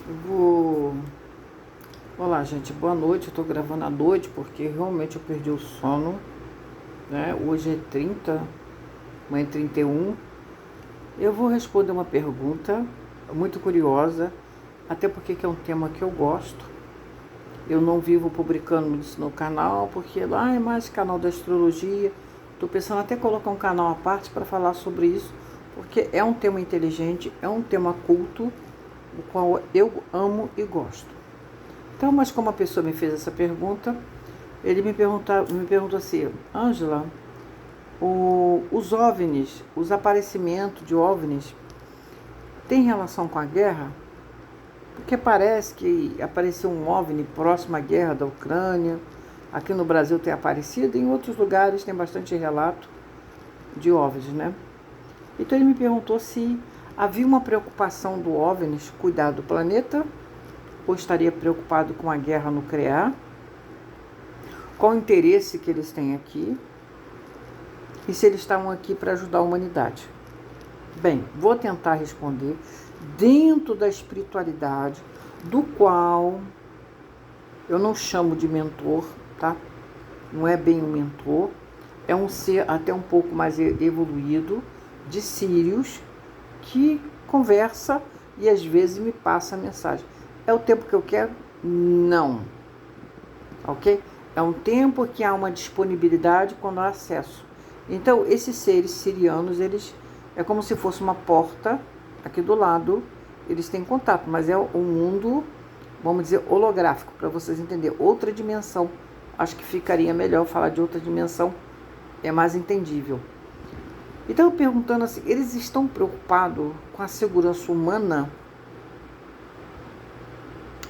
Vou... Olá, gente, boa noite. Eu tô gravando à noite porque realmente eu perdi o sono, né? Hoje é 30, amanhã é 31. Eu vou responder uma pergunta muito curiosa, até porque é um tema que eu gosto. Eu não vivo publicando isso no canal, porque lá é mais canal da astrologia. Tô pensando até colocar um canal à parte para falar sobre isso, porque é um tema inteligente, é um tema culto, o qual eu amo e gosto. Então, mas como a pessoa me fez essa pergunta, ele me perguntou assim: Ângela, os OVNIs, os aparecimentos de OVNIs, tem relação com a guerra? Porque parece que apareceu um OVNI próximo à guerra da Ucrânia. Aqui no Brasil tem aparecido, em outros lugares tem bastante relato de OVNIs, né? Então ele me perguntou se havia uma preocupação do OVNIs cuidar do planeta, ou estaria preocupado com a guerra nuclear, qual o interesse que eles têm aqui, e se eles estavam aqui para ajudar a humanidade. Bem, vou tentar responder dentro da espiritualidade, do qual eu não chamo de mentor, tá? Não é bem um mentor, é um ser até um pouco mais evoluído, de Sírios, que conversa e às vezes me passa a mensagem. É o tempo que eu quero? Não. Ok? É um tempo que há uma disponibilidade quando há acesso. Então, esses seres sirianos, eles é como se fosse uma porta aqui do lado, eles têm contato, mas é um mundo, vamos dizer, holográfico, para vocês entenderem, outra dimensão. Acho que ficaria melhor falar de outra dimensão, é mais entendível. Então, perguntando assim, eles estão preocupados com a segurança humana?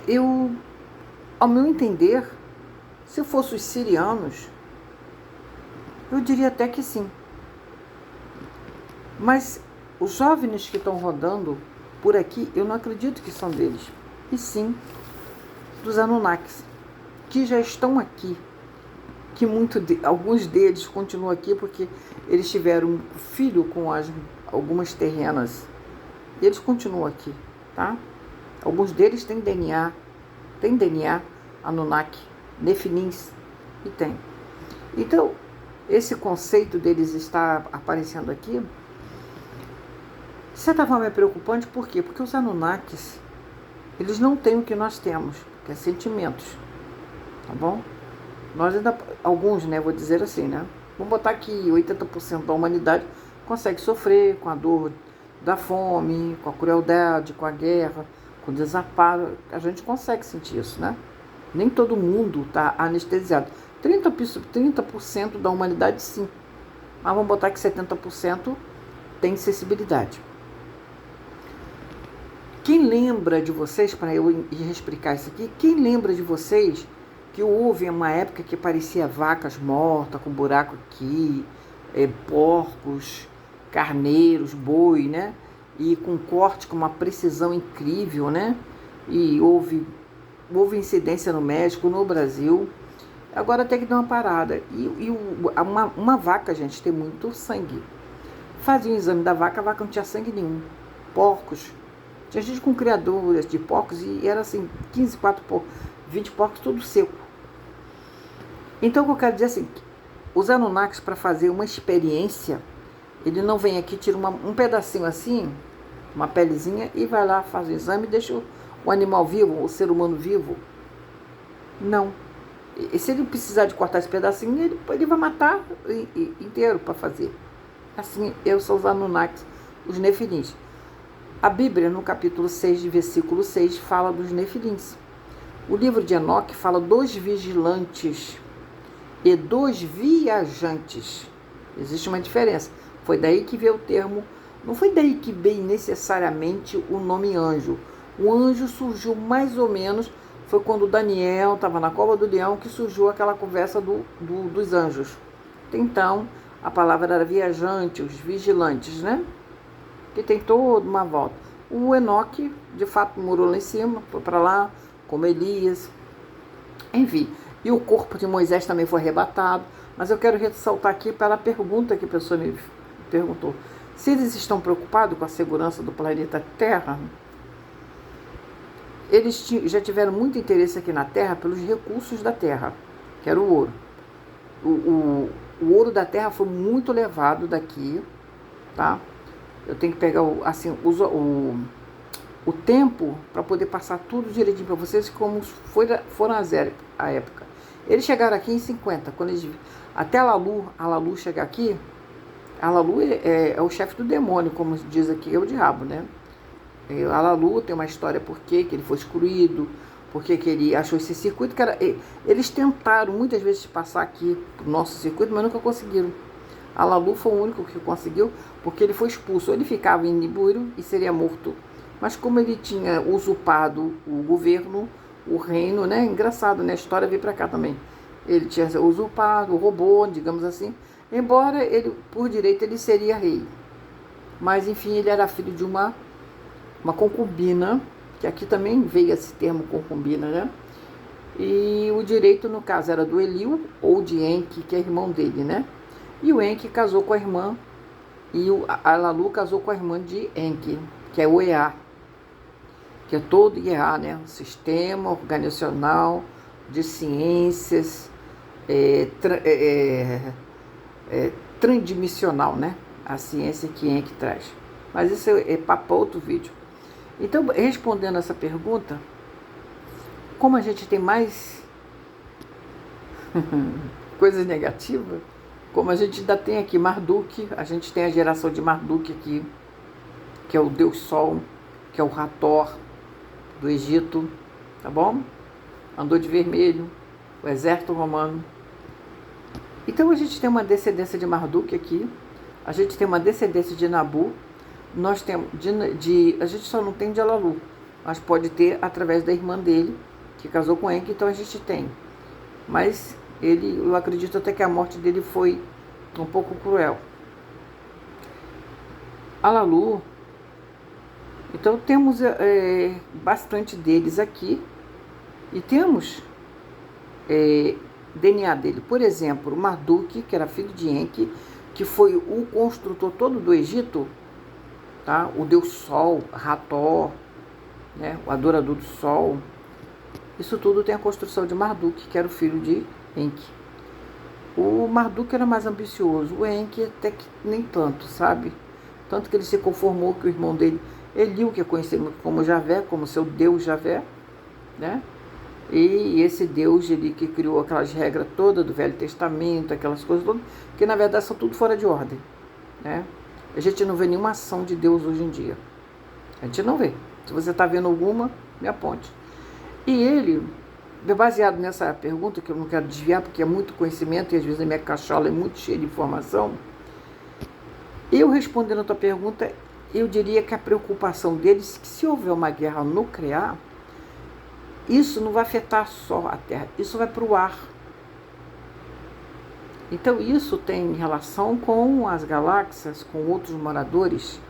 Eu, ao meu entender, se fosse os sirianos, eu diria até que sim. Mas os jovens que estão rodando por aqui, eu não acredito que são deles. E sim dos Anunnakis, que já estão aqui. Que alguns deles continuam aqui porque eles tiveram um filho com algumas terrenas. E eles continuam aqui, tá? Alguns deles têm DNA. Tem DNA Anunnaki, Nefilins, e tem. Então, esse conceito deles estar aparecendo aqui, de certa forma é preocupante, por quê? Porque os Anunnakis, eles não têm o que nós temos, que é sentimentos, tá bom? Nós ainda, alguns, né, vou dizer assim, né? Vamos botar que 80% da humanidade consegue sofrer com a dor da fome, com a crueldade, com a guerra, com o desamparo. A gente consegue sentir isso, né? Nem todo mundo está anestesiado. 30% da humanidade, sim. Mas vamos botar que 70% tem sensibilidade. Quem lembra de vocês, para eu ir explicar isso aqui, quem lembra de vocês que houve uma época que parecia vacas mortas, com buraco aqui, porcos, carneiros, boi, né? E com corte com uma precisão incrível, né? E houve incidência no México, no Brasil. Agora tem que dar uma parada. Uma vaca, gente, tem muito sangue. Fazia um exame da vaca, a vaca não tinha sangue nenhum. Porcos. Tinha gente com criadoras de porcos e era assim, 4 porcos, 20 porcos, tudo seco. Então, o que eu quero dizer assim, os Anunnakis, para fazer uma experiência, ele não vem aqui, tira um pedacinho assim, uma pelezinha, e vai lá, faz o exame e deixa o animal vivo, o ser humano vivo. Não. E se ele precisar de cortar esse pedacinho, ele vai matar inteiro para fazer. Assim, são os Anunnakis, os Nefilins. A Bíblia, no capítulo 6, versículo 6, fala dos Nefilins. O livro de Enoque fala dos vigilantes e dos viajantes. Existe uma diferença. Foi daí que veio o termo, não foi daí que veio necessariamente o nome anjo. O anjo surgiu mais ou menos, foi quando Daniel estava na cova do leão que surgiu aquela conversa dos anjos. Então, a palavra era viajante, os vigilantes, né? Que tem toda uma volta. O Enoque, de fato, morou lá em cima, foi para lá, como Elias, enfim. E o corpo de Moisés também foi arrebatado. Mas eu quero ressaltar aqui para a pergunta que a pessoa me perguntou. Se eles estão preocupados com a segurança do planeta Terra, eles já tiveram muito interesse aqui na Terra pelos recursos da Terra, que era o ouro. O ouro da Terra foi muito levado daqui, tá? Eu tenho que pegar o tempo para poder passar tudo direitinho para vocês, como foram a época. Eles chegaram aqui em 50, quando eles, até a Lalu chegar aqui. A Lalu é o chefe do demônio, como diz aqui, é o diabo, né? A Lalu tem uma história por que ele foi excluído, porque que ele achou esse circuito, que era, eles tentaram muitas vezes passar aqui pro nosso circuito, mas nunca conseguiram. A Lalu foi o único que conseguiu, porque ele foi expulso. Ele ficava em Nibiru e seria morto. Mas como ele tinha usurpado o governo, o reino, né? Engraçado, né? A história veio para cá também. Ele tinha usurpado, roubou, digamos assim. Embora ele, por direito, ele seria rei. Mas, enfim, ele era filho de uma concubina, que aqui também veio esse termo concubina, né? E o direito, no caso, era do Eliu ou de Enki, que é irmão dele, né? E o Enki casou com a irmã, e a Lalu casou com a irmã de Enki, que é o Ea, que é todo Ea, né? Sistema organizacional de ciências, transdimensional, né? A ciência que Enki traz. Mas isso é papo para outro vídeo. Então, respondendo essa pergunta, como a gente tem mais coisas negativas, como a gente ainda tem aqui Marduk, a gente tem a geração de Marduk aqui, que é o Deus Sol, que é o Hathor do Egito, tá bom? Andou de vermelho, o exército romano. Então a gente tem uma descendência de Marduk aqui, a gente tem uma descendência de Nabu, nós temos a gente só não tem de Alalu, mas pode ter através da irmã dele, que casou com Enki, então a gente tem. Mas eu acredito até que a morte dele foi um pouco cruel. Alalu, então temos bastante deles aqui, e temos DNA dele. Por exemplo, Marduk, que era filho de Enki, que foi o construtor todo do Egito, tá? O deus Sol, Hathor, né? O adorador do Sol. Isso tudo tem a construção de Marduk, que era o filho de Enki. O Marduk era mais ambicioso, o Enki até que nem tanto, sabe? Tanto que ele se conformou que o irmão dele, Eliu, que é conhecido como Javé, como seu deus Javé, né? E esse Deus, ele que criou aquelas regras todas do Velho Testamento, aquelas coisas todas, que na verdade são tudo fora de ordem, né? A gente não vê nenhuma ação de Deus hoje em dia. A gente não vê. Se você está vendo alguma, me aponte. E ele, baseado nessa pergunta, que eu não quero desviar, porque é muito conhecimento, e às vezes a minha cachola é muito cheia de informação, eu respondendo a tua pergunta, eu diria que a preocupação deles, que se houver uma guerra nuclear, isso não vai afetar só a Terra, isso vai para o ar. Então isso tem relação com as galáxias, com outros moradores.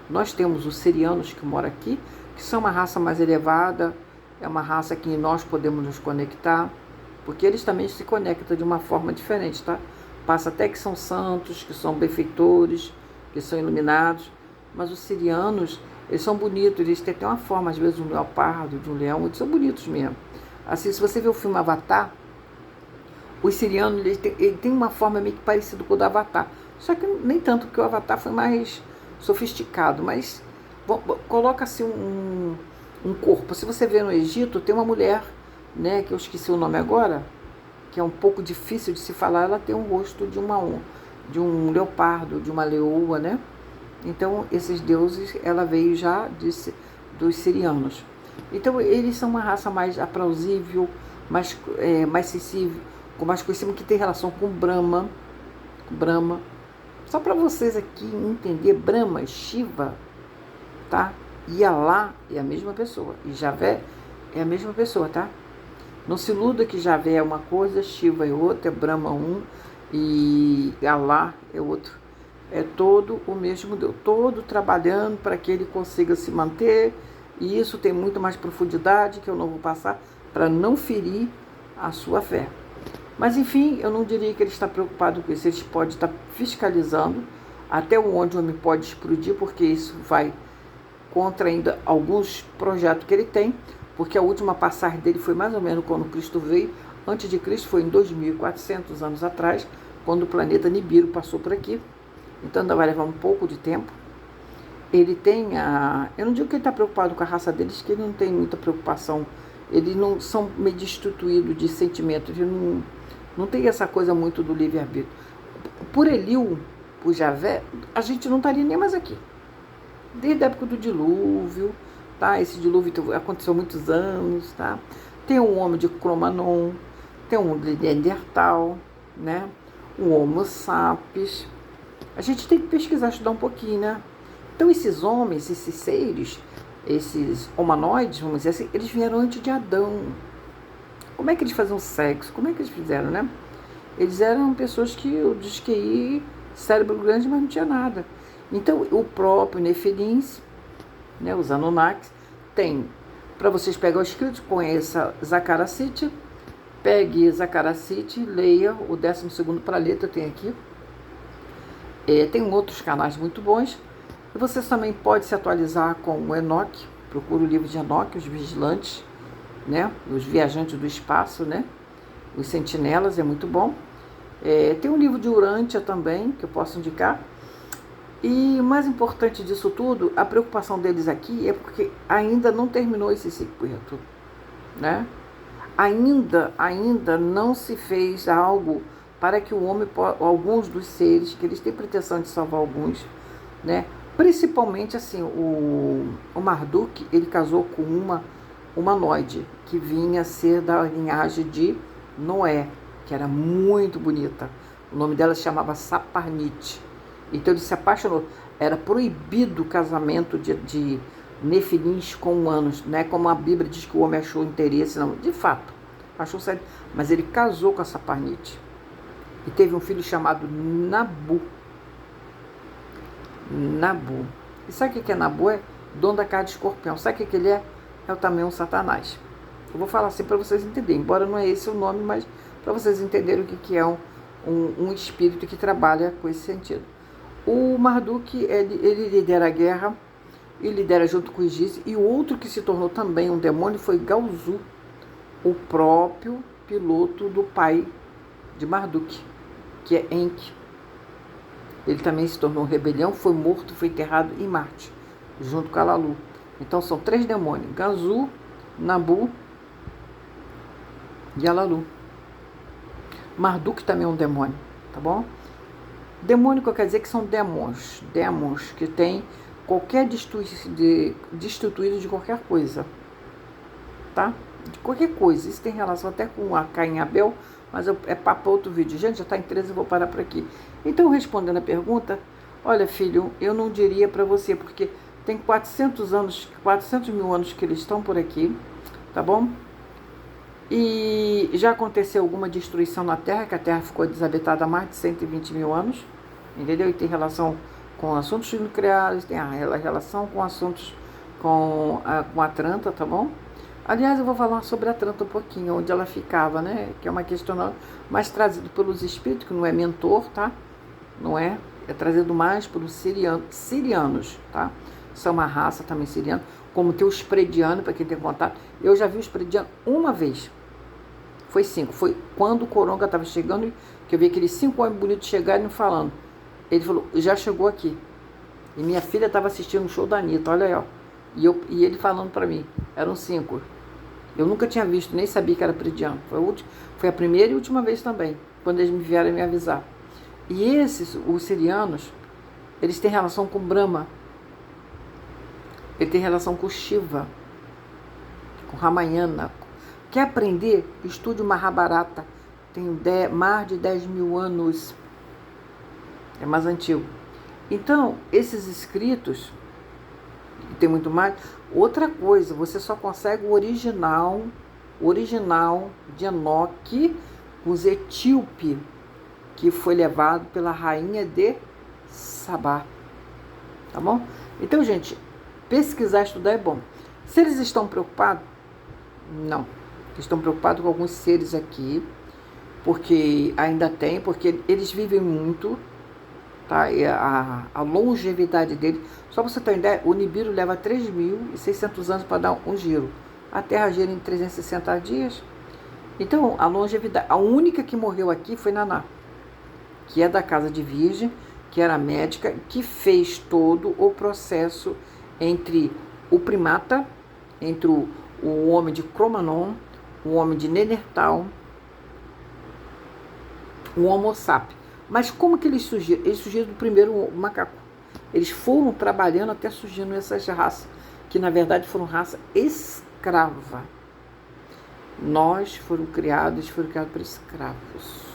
Nós temos os sirianos que moram aqui, que são uma raça mais elevada, é uma raça que nós podemos nos conectar, porque eles também se conectam de uma forma diferente, tá? Passa até que são santos, que são benfeitores, que são iluminados, mas os sirianos, eles são bonitos, eles têm até uma forma, às vezes, de um leopardo, de um leão, eles são bonitos mesmo. Assim, se você ver o filme Avatar, os sirianos, ele tem uma forma meio que parecida com o do Avatar. Só que nem tanto, porque o Avatar foi mais sofisticado, mas coloca-se um corpo. Se você vê no Egito, tem uma mulher, né, que eu esqueci o nome agora, que é um pouco difícil de se falar, ela tem um rosto de um leopardo, de uma leoa, né? Então, esses deuses, ela veio já dos sirianos. Então, eles são uma raça mais aplausível, mais sensível, com mais conhecimento, que tem relação com Brahma. Só para vocês aqui entender, Brahma, Shiva, tá? E Alá é a mesma pessoa. E Javé é a mesma pessoa, tá? Não se iluda que Javé é uma coisa, Shiva é outra, é Brahma um e Alá é outro. É todo o mesmo Deus, todo trabalhando para que ele consiga se manter. E isso tem muito mais profundidade que eu não vou passar para não ferir a sua fé. Mas, enfim, eu não diria que ele está preocupado com isso. Ele pode estar fiscalizando até onde o homem pode explodir, porque isso vai contra ainda alguns projetos que ele tem. porque a última passagem dele foi mais ou menos quando Cristo veio. Antes de Cristo foi em 2.400 anos atrás, quando o planeta Nibiru passou por aqui. Então ainda vai levar um pouco de tempo. Ele tem a... Eu não digo que ele está preocupado com a raça deles, que ele não tem muita preocupação. Eles não são meio destituídos de sentimento. Ele não tem essa coisa muito do livre-arbítrio. Por Eliú, por Javé, a gente não estaria nem mais aqui. Desde a época do dilúvio, tá? Esse dilúvio aconteceu há muitos anos, tá? Tem um homem de Cro-Magnon, tem um de Neandertal, né? Um Homo sapiens. A gente tem que pesquisar, estudar um pouquinho, né? Então esses homens, esses seres, esses humanoides, vamos dizer assim, eles vieram antes de Adão. Como é que eles faziam sexo? Como é que eles fizeram, né? Eles eram pessoas que eu diz que cérebro grande, mas não tinha nada. Então o próprio Nefilins, né, os Anunnakis, tem, para vocês pegar o escrito, conheça Zacaracite, pegue Zacaracite, leia o 12º para letra, tem aqui. Tem outros canais muito bons. E vocês também podem se atualizar com o Enoque, procura o livro de Enoque, os vigilantes, né, os viajantes do espaço, né, os sentinelas, é muito bom. Tem um livro de Urântia também, que eu posso indicar. E o mais importante disso tudo, a preocupação deles aqui é porque ainda não terminou esse circuito, né? Ainda não se fez algo para que o homem, alguns dos seres, que eles têm pretensão de salvar alguns, né? Principalmente assim, o Marduk, ele casou com uma humanoide que vinha a ser da linhagem de Noé, que era muito bonita. O nome dela se chamava Saparnite. Então ele se apaixonou. Era proibido o casamento de nefilins com humanos, né? Como a Bíblia diz que o homem achou interesse, não, de fato, achou certo. Mas ele casou com a Saparnite e teve um filho chamado Nabu. Nabu. E sabe o que é Nabu? É dono da cara de escorpião. Sabe o que ele é? É também um satanás. Eu vou falar assim para vocês entenderem, embora não é esse o nome, mas para vocês entenderem o que é um espírito que trabalha com esse sentido. O Marduk, ele lidera a guerra, e lidera junto com Igis, e o outro que se tornou também um demônio foi Galzu, o próprio piloto do pai de Marduk, que é Enki. Ele também se tornou rebelião, foi morto, foi enterrado em Marte, junto com Alalu. Então são 3 demônios, Galzu, Nabu e Alalu. Marduk também é um demônio, tá bom? Demônico quer dizer que são demons que tem qualquer destituído de qualquer coisa, tá? De qualquer coisa. Isso tem relação até com a Caim e Abel, mas é papo para outro vídeo. Gente, já está em 13, eu vou parar por aqui. Então, respondendo a pergunta, olha, filho, eu não diria para você, porque tem 400 mil anos que eles estão por aqui, tá bom? E já aconteceu alguma destruição na Terra, que a Terra ficou desabitada há mais de 120 mil anos, entendeu? E tem relação com assuntos nucleares, tem a relação com assuntos com a Atlanta, tá bom? Aliás, eu vou falar sobre a Atlanta um pouquinho, onde ela ficava, né? Que é uma questão mais trazida pelos espíritos, que não é mentor, tá? Não é? É trazido mais pelos sirianos, tá? São uma raça também siriana, como tem os predianos, para quem tem contato. Eu já vi os predianos uma vez. Foi 5. Foi quando o Coronga estava chegando, que eu vi aqueles 5 homens bonitos chegarem falando. Ele falou, já chegou aqui. E minha filha estava assistindo o show da Anitta, olha aí, ó. E ele falando para mim, eram 5. Eu nunca tinha visto, nem sabia que era prediano. Foi a primeira e última vez também, quando eles me vieram me avisar. E esses, os sirianos, eles têm relação com Brahma. Ele tem relação com Shiva, com Ramayana. Quer aprender? Estude o Mahabharata. Tem mais de 10 mil anos. É mais antigo. Então, esses escritos, tem muito mais. Outra coisa, você só consegue o original de Enoque, os etíope, que foi levado pela rainha de Sabá. Tá bom? Então, gente, pesquisar, estudar é bom. Se eles estão preocupados, não. Estão preocupados com alguns seres aqui, porque ainda tem, porque eles vivem muito, tá? E a longevidade dele, só para você ter uma ideia, o Nibiru leva 3.600 anos para dar um giro. a Terra gira em 360 dias. Então, a longevidade, a única que morreu aqui foi Naná, que é da casa de Virgem, que era médica, que fez todo o processo entre o primata, entre o homem de Cro-Magnon, o homem de Neandertal, o Homo sapiens. Mas como que eles surgiram? Eles surgiram do primeiro macaco. Eles foram trabalhando até surgindo essas raças, que na verdade foram raça escrava. Nós foram criados por escravos.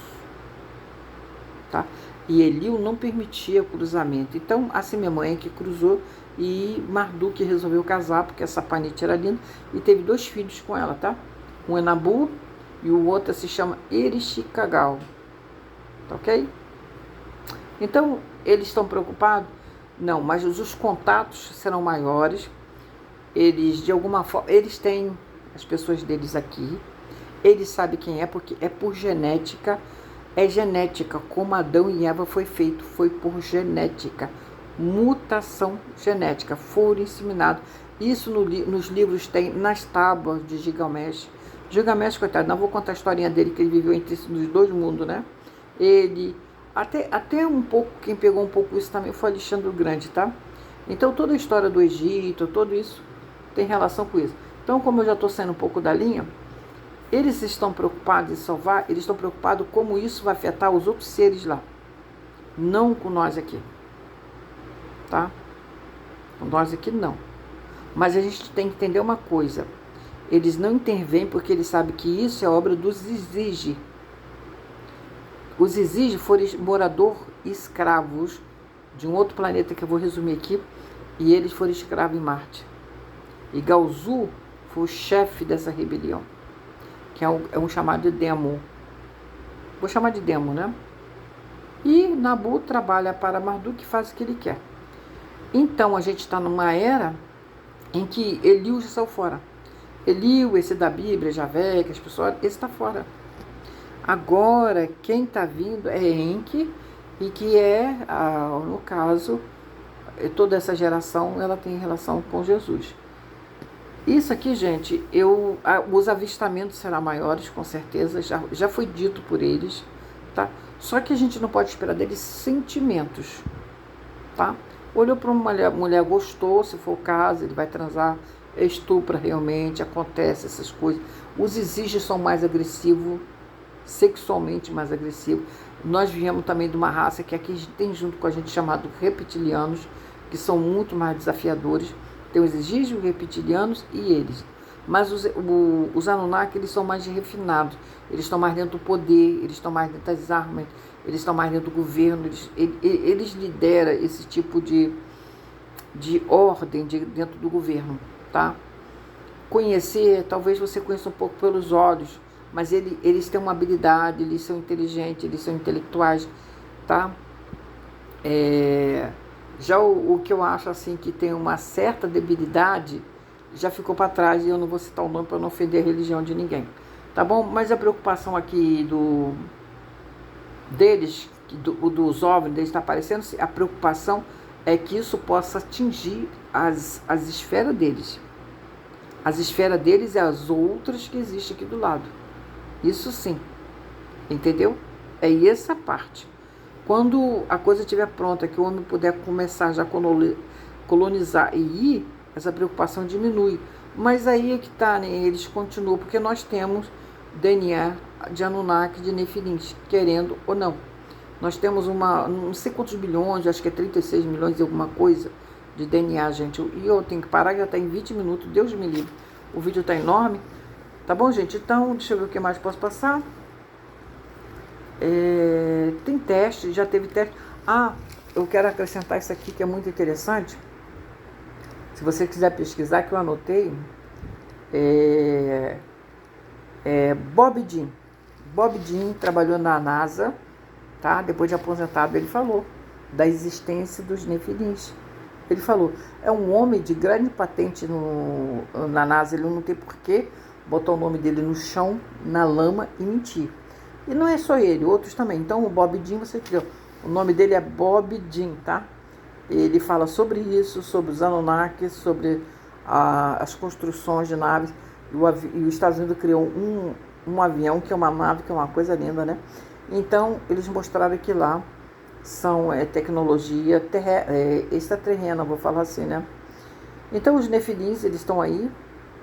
Tá? E Eliu não permitia cruzamento. Então, assim minha mãe que cruzou e Marduk resolveu casar, porque essa Panite era linda, e teve 2 filhos com ela, tá? Um é Nabu e o outro se chama Ereshkigal. Tá ok? Então, eles estão preocupados? Não, mas os contatos serão maiores. Eles, de alguma forma, eles têm as pessoas deles aqui. Eles sabem quem é, porque é por genética. É genética, como Adão e Eva foi feito, foi por genética. Mutação genética, foram inseminados. Isso nos livros tem, nas tábuas de Gilgamesh. Gilgamesh, coitado, não vou contar a historinha dele, que ele viveu entre os 2 mundos, né? Ele, até um pouco, quem pegou um pouco isso também foi Alexandre o Grande, tá? Então toda a história do Egito, tudo isso tem relação com isso. Então, como eu já estou saindo um pouco da linha, eles estão preocupados em salvar, eles estão preocupados como isso vai afetar os outros seres lá. Não com nós aqui. Tá? Com nós aqui não. Mas a gente tem que entender uma coisa. Eles não intervêm porque eles sabem que isso é obra dos Izigi. Os Izigi foram moradores escravos de um outro planeta que eu vou resumir aqui. E eles foram escravos em Marte. E Gaozu foi o chefe dessa rebelião, que é um chamado de Demo. Vou chamar de Demo, né? E Nabu trabalha para Marduk e faz o que ele quer. Então, a gente está numa era em que Eliu já saiu fora. Eliu, esse da Bíblia, Javé, que as pessoas, esse está fora. Agora, quem está vindo é Enki, e que no caso, toda essa geração, ela tem relação com Jesus. Isso aqui, gente, os avistamentos serão maiores, com certeza, já foi dito por eles, tá? Só que a gente não pode esperar deles sentimentos, tá? Olhou para uma mulher, gostou, se for o caso, ele vai transar, estupra realmente, acontece essas coisas. Os exígios são mais agressivos, sexualmente mais agressivos. Nós viemos também de uma raça que aqui tem junto com a gente chamado reptilianos, que são muito mais desafiadores. Tem os exígios, reptilianos e eles. Mas os Anunnaki, eles são mais refinados. Eles estão mais dentro do poder, eles estão mais dentro das armas, eles estão mais dentro do governo. Eles lideram esse tipo de ordem dentro do governo, tá? Conhecer, talvez você conheça um pouco pelos olhos, mas eles têm uma habilidade, eles são inteligentes, eles são intelectuais, tá? Já o que eu acho assim que tem uma certa debilidade já ficou para trás, e eu não vou citar o nome para não ofender a religião de ninguém, tá bom? Mas a preocupação aqui dos OVNIs, deles está aparecendo, a preocupação é que isso possa atingir as esferas deles. As esferas deles e as outras que existem aqui do lado. Isso sim, entendeu? É essa parte. Quando a coisa estiver pronta, que o homem puder começar já a colonizar e ir, essa preocupação diminui. Mas aí é que está, né? Eles continuam, porque nós temos DNA de Anunnaki, de Nefilins, querendo ou não. Nós temos não sei quantos bilhões, acho que é 36 milhões e alguma coisa de DNA, gente. E eu tenho que parar, já está em 20 minutos, Deus me livre. O vídeo está enorme. Tá bom, gente? Então, deixa eu ver o que mais posso passar. Tem teste, já teve teste. Eu quero acrescentar isso aqui que é muito interessante. Se você quiser pesquisar, que eu anotei, Bob Dean. Bob Dean trabalhou na NASA, tá? Depois de aposentado, ele falou da existência dos Nefilins. Ele falou, é um homem de grande patente na NASA, ele não tem porquê botar o nome dele no chão, na lama e mentir. E não é só ele, outros também. Então, o Bob Dean, você viu, o nome dele é Bob Dean, tá? Ele fala sobre isso, sobre os Anunnaki, sobre as construções de naves. E os Estados Unidos criou um avião, que é uma nave, que é uma coisa linda, né? Então, eles mostraram que lá são tecnologia extraterrena, vou falar assim, né? Então, os nefilins, eles estão aí,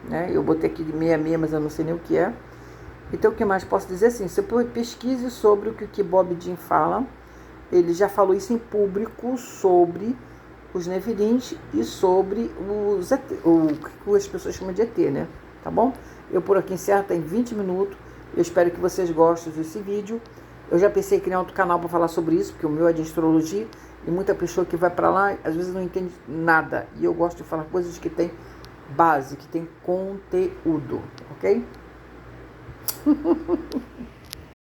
né? Eu botei aqui de 66, mas eu não sei nem o que é. Então, o que mais posso dizer assim? Você pesquise sobre o que Bob Jean fala. Ele já falou isso em público sobre os nefilins e sobre os ET, o que as pessoas chamam de ET, né? Tá bom? Eu por aqui encerro, tem 20 minutos. Eu espero que vocês gostem desse vídeo. Eu já pensei em criar outro canal para falar sobre isso, porque o meu é de astrologia, e muita pessoa que vai para lá, às vezes não entende nada. E eu gosto de falar coisas que tem base, que tem conteúdo, ok?